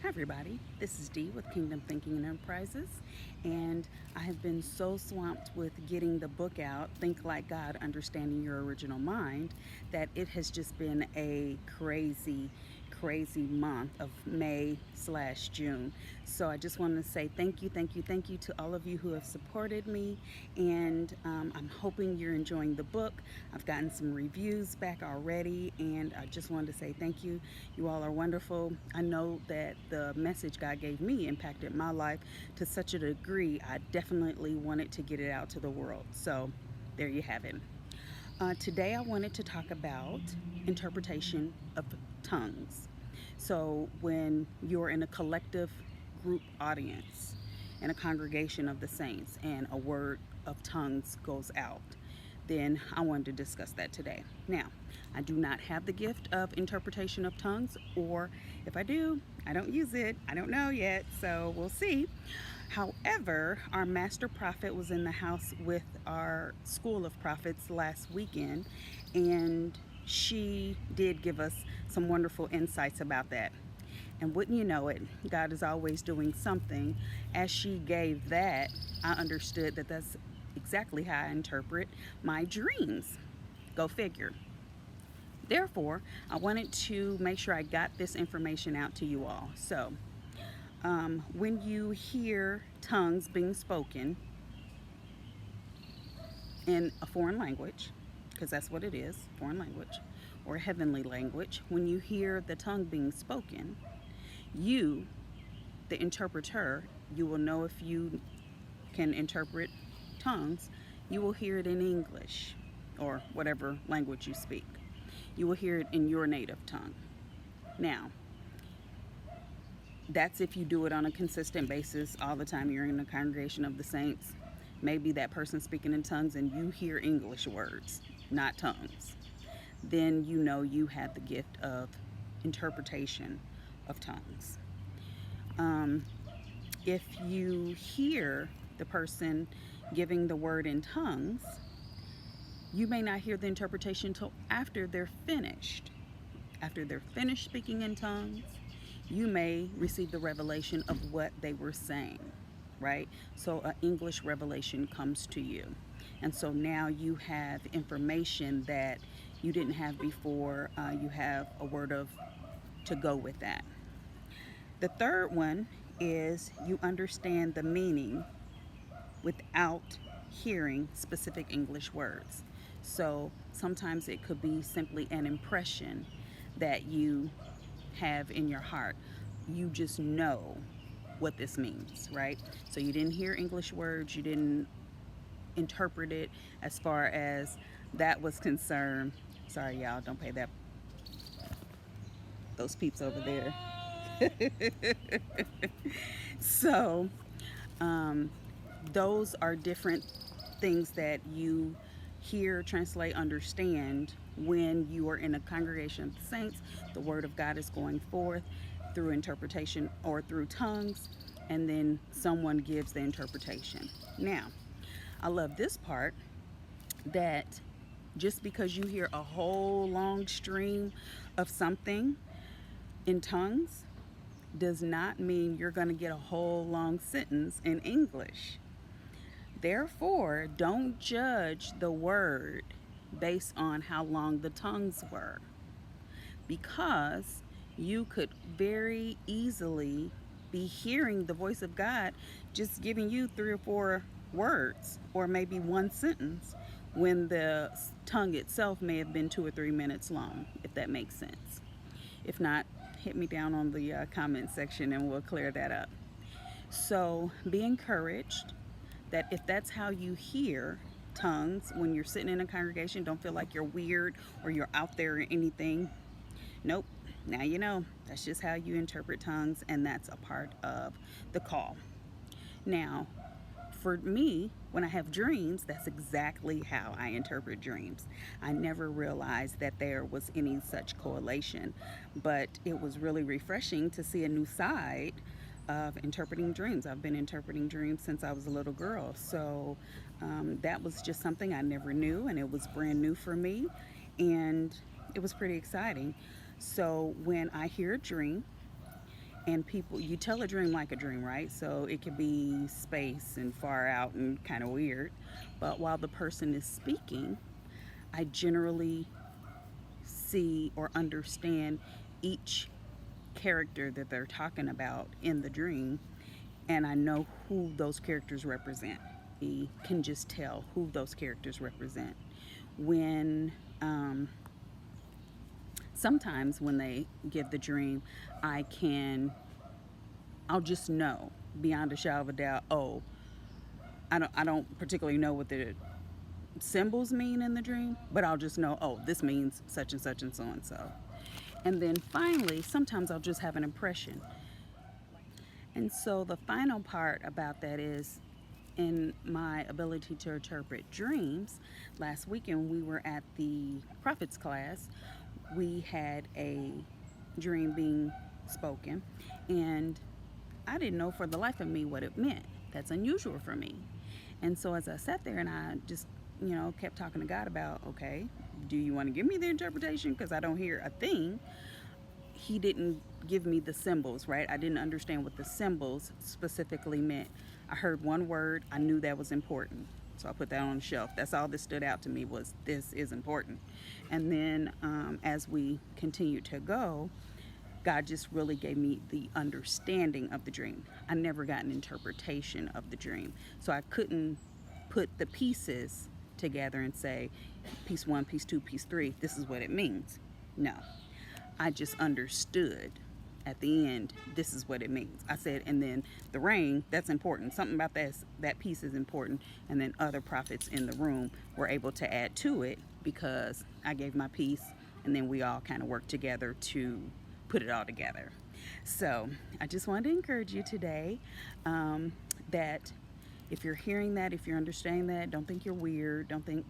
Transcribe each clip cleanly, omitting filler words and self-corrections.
Hi everybody, this is Dee with Kingdom Thinking and Enterprises, and I have been so swamped with getting the book out, Think Like God, Understanding Your Original Mind, that it has just been a crazy month of May/June. So I just want to say thank you to all of you who have supported me, and I'm hoping you're enjoying the book. I've gotten some reviews back already, and I just wanted to say thank you. You all are wonderful. I know that the message God gave me impacted my life to such a degree, I definitely wanted to get it out to the world. So there you have it. Today I wanted to talk about interpretation of tongues. So when you're in a collective group audience in a congregation of the saints and a word of tongues goes out, then I wanted to discuss that today. Now, I do not have the gift of interpretation of tongues, or if I do, I don't use it. I don't know yet, so we'll see. However, our Master Prophet was in the house with our School of Prophets last weekend, and she did give us some wonderful insights about that. And wouldn't you know it, God is always doing something. As she gave that, I understood that that's exactly how I interpret my dreams. Go figure. Therefore, I wanted to make sure I got this information out to you all. So, when you hear tongues being spoken in a foreign language, because that's what it is, foreign language, or heavenly language, when you hear the tongue being spoken, you, the interpreter, you will know if you can interpret tongues, you will hear it in English or whatever language you speak. You will hear it in your native tongue. Now, that's if you do it on a consistent basis all the time you're in the congregation of the saints. Maybe that person speaking in tongues and you hear English words, not tongues. Then you know you have the gift of interpretation of tongues. If you hear the person giving the word in tongues, you may not hear the interpretation until after they're finished. After they're finished speaking in tongues, you may receive the revelation of what they were saying, right? So an English revelation comes to you. And so now you have information that you didn't have before. You have a word of to go with that. The third one is you understand the meaning without hearing specific English words. So sometimes it could be simply an impression that you have in your heart. You just know what this means, right? So you didn't hear English words, you didn't interpret it as far as that was concerned. Sorry, y'all, don't pay those peeps over there. So, um, those are different things that you hear, translate, understand when you are in a congregation of the saints. The word of God is going forth through interpretation or through tongues, and then someone gives the interpretation. Now, I love this part that just because you hear a whole long stream of something in tongues does not mean you're going to get a whole long sentence in English. Therefore, don't judge the word based on how long the tongues were, because you could very easily be hearing the voice of God just giving you 3 or 4 words or maybe one sentence when the tongue itself may have been 2 or 3 minutes long, if that makes sense. If not, hit me down on the comment section and we'll clear that up. So be encouraged that if that's how you hear tongues when you're sitting in a congregation, don't feel like you're weird or you're out there or anything. Nope. Now you know. That's just how you interpret tongues, and that's a part of the call. Now, for me, when I have dreams, that's exactly how I interpret dreams. I never realized that there was any such correlation, but it was really refreshing to see a new side of interpreting dreams. I've been interpreting dreams since I was a little girl, so that was just something I never knew, and it was brand new for me, and it was pretty exciting. So when I hear a dream And people, you tell a dream like a dream, right? So it could be space and far out and kind of weird. But while the person is speaking, I generally see or understand each character that they're talking about in the dream, and I know who those characters represent. I can just tell who those characters represent. When sometimes when they give the dream, I can I'll just know beyond a shadow of a doubt. Oh, I don't particularly know what the symbols mean in the dream, but I'll just know. Oh, this means such and such and so and so. And then finally, sometimes I'll just have an impression. And so the final part about that is in my ability to interpret dreams. Last weekend, we were at the prophets class. We had a dream being spoken, and I didn't know for the life of me what it meant. That's unusual for me. And so as I sat there and I just, kept talking to God about, okay, do you want to give me the interpretation? Because I don't hear a thing. He didn't give me the symbols, right? I didn't understand what the symbols specifically meant. I heard one word, I knew that was important. So I put that on the shelf. That's all that stood out to me was this is important. And then as we continued to go, God just really gave me the understanding of the dream. I never got an interpretation of the dream. So I couldn't put the pieces together and say, piece one, piece two, piece three, this is what it means. No, I just understood at the end, this is what it means. I said, and then the ring, that's important. Something about that piece is important. And then other prophets in the room were able to add to it because I gave my piece, and then we all kind of worked together to put it all together. So I just wanted to encourage you today that if you're hearing that, if you're understanding that, don't think you're weird. Don't think,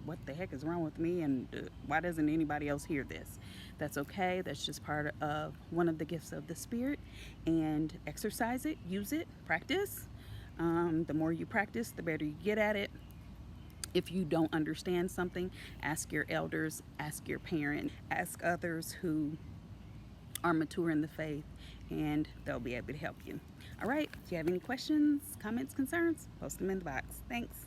what the heck is wrong with me and why doesn't anybody else hear this? That's okay. That's just part of one of the gifts of the Spirit. And exercise it, use it, practice. The more you practice, the better you get at it. If you don't understand something, ask your elders, ask your parents, ask others who are mature in the faith, and they'll be able to help you. All right, if you have any questions, comments, concerns, post them in the box. Thanks.